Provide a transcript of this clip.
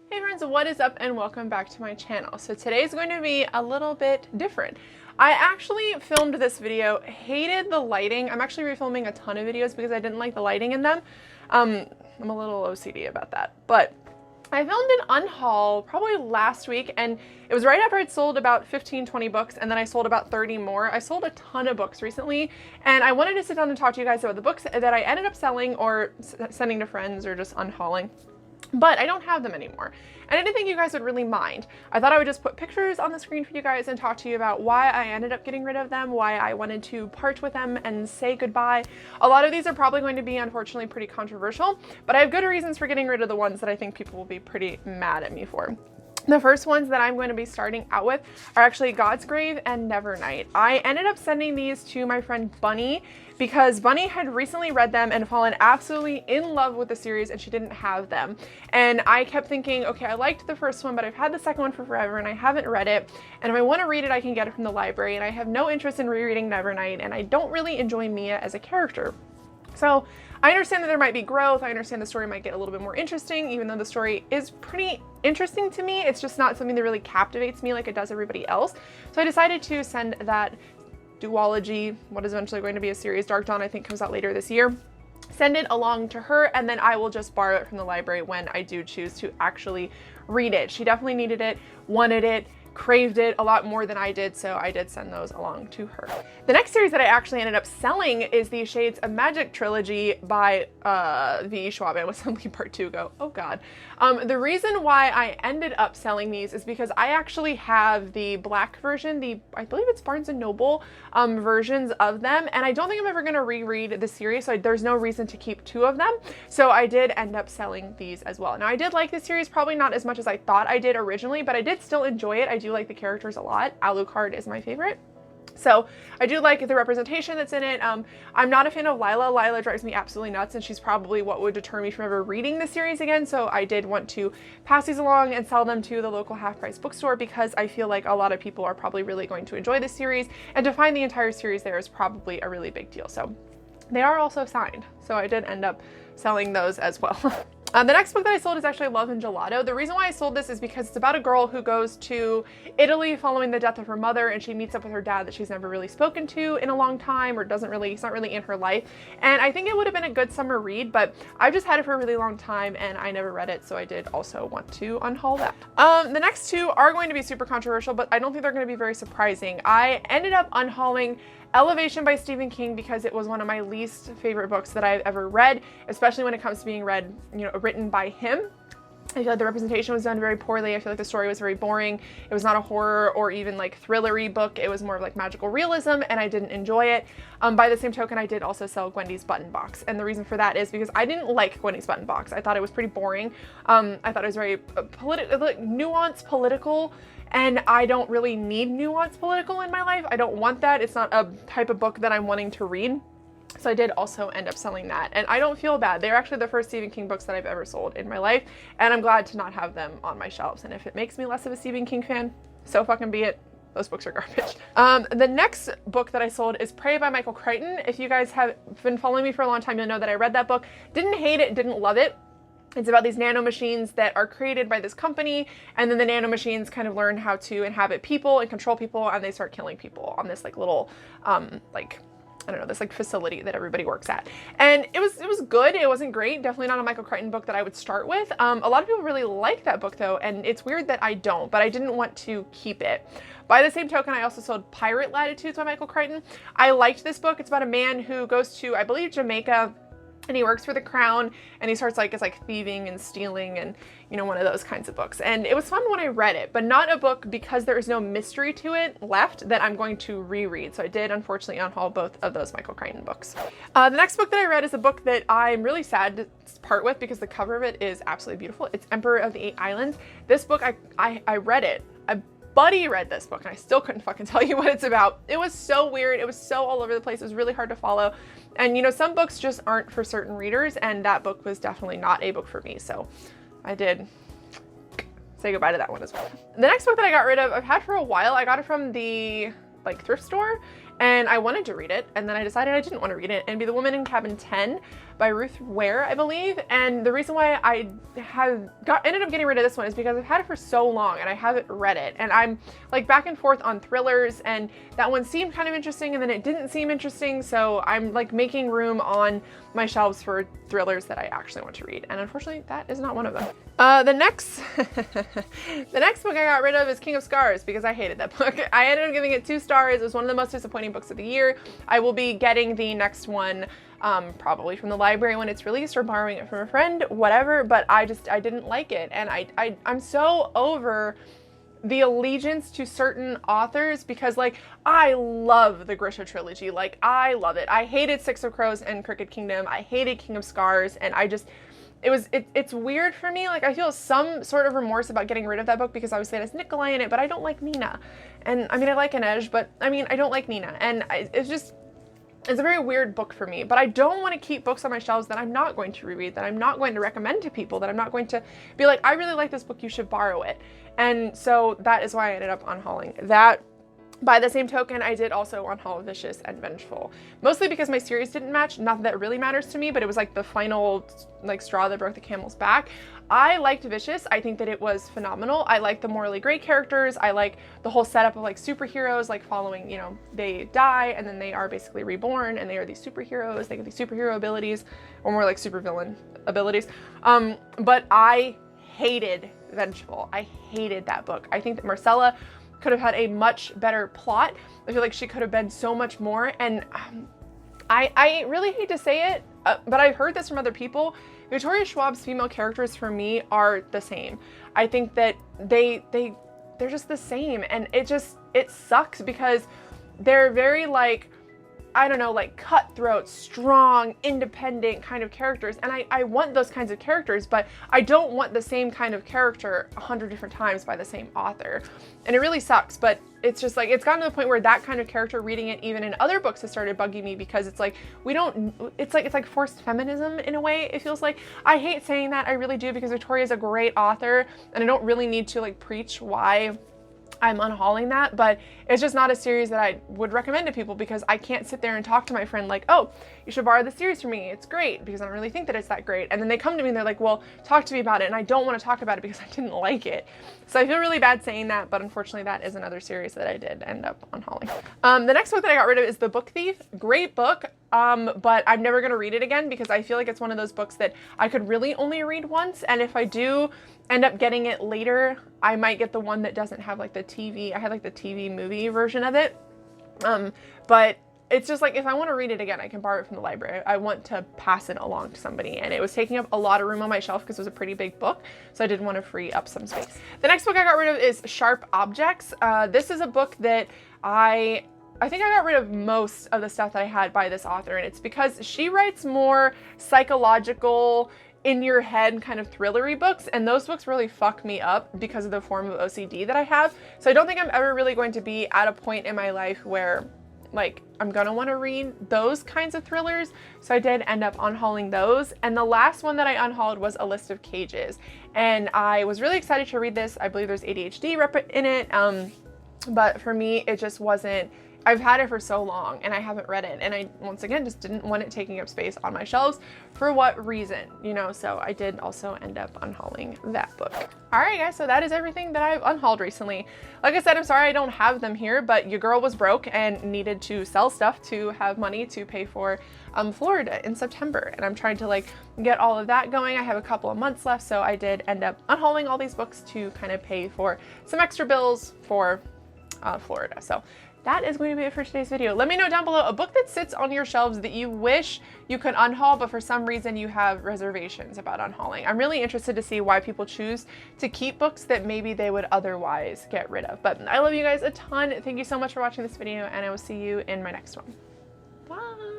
Hey friends, what is up and welcome back to my channel. So today's going to be a little bit different. I actually filmed this video, hated the lighting. I'm actually refilming a ton of videos because I didn't like the lighting in them. I'm a little OCD about that, but I filmed an unhaul probably last week, and it was right after I'd sold about 15-20 books, and then I sold about 30 more. I sold a ton of books recently, and I wanted to sit down and talk to you guys about the books that I ended up selling or sending to friends or just unhauling. But I don't have them anymore. And I didn't think you guys would really mind. I thought I would just put pictures on the screen for you guys and talk to you about why I ended up getting rid of them, why I wanted to part with them and say goodbye. A lot of these are probably going to be, unfortunately, pretty controversial, but I have good reasons for getting rid of the ones that I think people will be pretty mad at me for. The first ones that I'm going to be starting out with are actually God's Grave and Nevernight. I ended up sending these to my friend Bunny because Bunny had recently read them and fallen absolutely in love with the series, and she didn't have them. And I kept thinking, okay, I liked the first one, but I've had the second one for forever and I haven't read it. And if I want to read it, I can get it from the library, and I have no interest in rereading Nevernight, and I don't really enjoy Mia as a character. So I understand that there might be growth. I understand the story might get a little bit more interesting, even though the story is pretty interesting to me. It's just not something that really captivates me like it does everybody else. So I decided to send that duology, what is eventually going to be a series, Dark Dawn, I think comes out later this year, send it along to her, and then I will just borrow it from the library when I do choose to actually read it. She definitely needed it, wanted it, craved it a lot more than I did, so I did send those along to her. The next series that I actually ended up selling is the Shades of Magic trilogy by V. Schwab. And with Assembly Part 2 go, oh god. The reason why I ended up selling these is because I actually have the black version, I believe it's Barnes & Noble versions of them, and I don't think I'm ever going to reread the series, so there's no reason to keep two of them. So I did end up selling these as well. Now I did like this series, probably not as much as I thought I did originally, but I did still enjoy it. I do like the characters a lot. Alucard is my favorite. So I do like the representation that's in it. I'm not a fan of Lila. Lila drives me absolutely nuts, and she's probably what would deter me from ever reading the series again. So I did want to pass these along and sell them to the local half-price bookstore because I feel like a lot of people are probably really going to enjoy this series, and to find the entire series there is probably a really big deal. So they are also signed. So I did end up selling those as well. The next book that I sold is actually Love and Gelato. The reason why I sold this is because it's about a girl who goes to Italy following the death of her mother, and she meets up with her dad that she's never really spoken to in a long time, or he's not really in her life. And I think it would have been a good summer read, but I've just had it for a really long time and I never read it, so I did also want to unhaul that. The next two are going to be super controversial, but I don't think they're going to be very surprising. I ended up unhauling Elevation by Stephen King because it was one of my least favorite books that I've ever read, especially when it comes to being read, written by him. I feel like the representation was done very poorly. I feel like the story was very boring. It was not a horror or even like thrillery book. It was more of like magical realism, and I didn't enjoy it. By the same token, I did also sell Gwendy's Button Box, and the reason for that is because I didn't like Gwendy's Button Box. I thought it was pretty boring. I thought it was very nuanced, political, and I don't really need nuanced political in my life. I don't want that. It's not a type of book that I'm wanting to read. So I did also end up selling that, and I don't feel bad. They're actually the first Stephen King books that I've ever sold in my life, and I'm glad to not have them on my shelves. And if it makes me less of a Stephen King fan, so fucking be it. Those books are garbage. The next book that I sold is Prey by Michael Crichton. If you guys have been following me for a long time, you'll know that I read that book. Didn't hate it, didn't love it. It's about these nanomachines that are created by this company, and then the nanomachines kind of learn how to inhabit people and control people, and they start killing people on this like little I don't know, this like facility that everybody works at. And it was good. It wasn't great. Definitely not a Michael Crichton book that I would start with. A lot of people really like that book though, and it's weird that I don't, but I didn't want to keep it. By the same token, I also sold Pirate Latitudes by Michael Crichton. I liked this book. It's about a man who goes to, I believe, Jamaica, and he works for the crown, and he starts it's like thieving and stealing and, one of those kinds of books. And it was fun when I read it, but not a book because there is no mystery to it left that I'm going to reread. So I did unfortunately unhaul both of those Michael Crichton books. The next book that I read is a book that I'm really sad to part with because the cover of it is absolutely beautiful. It's Emperor of the Eight Islands. This book, I read it. A buddy read this book and I still couldn't fucking tell you what it's about. It was so weird. It was so all over the place. It was really hard to follow. And some books just aren't for certain readers, and that book was definitely not a book for me. So I did say goodbye to that one as well. The next book that I got rid of, I've had for a while. I got it from the thrift store, and I wanted to read it, and then I decided I didn't want to read it, and Be the Woman in Cabin 10 by Ruth Ware, I believe. And the reason why I ended up getting rid of this one is because I've had it for so long and I haven't read it. And I'm like back and forth on thrillers, and that one seemed kind of interesting and then it didn't seem interesting. So I'm like making room on my shelves for thrillers that I actually want to read. And unfortunately, that is not one of them. The next book I got rid of is King of Scars because I hated that book. I ended up giving it 2 stars. It was one of the most disappointing books of the year. I will be getting the next one probably from the library when it's released or borrowing it from a friend, whatever, but I didn't like it. And I'm so over the allegiance to certain authors because like I love the Grisha trilogy. Like I love it. I hated Six of Crows and Crooked Kingdom. I hated King of Scars, and it's weird for me. Like I feel some sort of remorse about getting rid of that book because obviously it has Nikolai in it, but I don't like Nina. And I mean, I like Inej, but I mean, I don't like Nina. And it's a very weird book for me, but I don't want to keep books on my shelves that I'm not going to reread, that I'm not going to recommend to people, that I'm not going to be like, I really like this book, you should borrow it. And so that is why I ended up unhauling that. By the same token, I did also unhaul Vicious and Vengeful, mostly because my series didn't match. Not that it really matters to me, but it was like the final like straw that broke the camel's back. I liked Vicious. I think that it was phenomenal. I like the morally great characters. I like the whole setup of like superheroes, like following, you know, they die and then they are basically reborn and they are these superheroes. They get these superhero abilities, or more like supervillain abilities. But I hated Vengeful. I hated that book. I think that Marcella could have had a much better plot. I feel like she could have been so much more. And I really hate to say it, but I've heard this from other people. Victoria Schwab's female characters for me are the same. I think that they're just the same, and it sucks because they're very like, I don't know, like cutthroat, strong, independent kind of characters. And I want those kinds of characters, but I don't want the same kind of character 100 different times by the same author. And it really sucks, but it's just like, it's gotten to the point where that kind of character, reading it even in other books, has started bugging me because it's like, it's like forced feminism in a way, it feels like. I hate saying that, I really do, because Victoria is a great author and I don't really need to like preach why I'm unhauling that, but it's just not a series that I would recommend to people because I can't sit there and talk to my friend like, oh, you should borrow the series from me, it's great, because I don't really think that it's that great. And then they come to me and they're like, well, talk to me about it, and I don't want to talk about it because I didn't like it. So I feel really bad saying that, but unfortunately that is another series that I did end up unhauling. The next book that I got rid of is The Book Thief. Great book, but I'm never going to read it again because I feel like it's one of those books that I could really only read once, and if I do end up getting it later, I might get the one that doesn't have like the TV. I had like the TV movie version of it. But it's just like, if I want to read it again, I can borrow it from the library. I want to pass it along to somebody, and it was taking up a lot of room on my shelf because it was a pretty big book. So I did want to free up some space. The next book I got rid of is Sharp Objects. This is a book that I think I got rid of most of the stuff that I had by this author, and it's because she writes more psychological, in your head kind of thrillery books, and those books really fuck me up because of the form of OCD that I have. So I don't think I'm ever really going to be at a point in my life where like I'm gonna want to read those kinds of thrillers. So I did end up unhauling those, and the last one that I unhauled was A List of Cages, and I was really excited to read this. I believe there's ADHD rep in it, but for me it just wasn't. I've had it for so long and I haven't read it, and I once again just didn't want it taking up space on my shelves. For what reason, you know? So I did also end up unhauling that book. All right guys, so that is everything that I've unhauled recently. Like I said, I'm sorry I don't have them here, but your girl was broke and needed to sell stuff to have money to pay for Florida in September, and I'm trying to like get all of that going. I have a couple of months left, so I did end up unhauling all these books to kind of pay for some extra bills for Florida. So that is going to be it for today's video. Let me know down below a book that sits on your shelves that you wish you could unhaul, but for some reason you have reservations about unhauling. I'm really interested to see why people choose to keep books that maybe they would otherwise get rid of. But I love you guys a ton. Thank you so much for watching this video, and I will see you in my next one. Bye.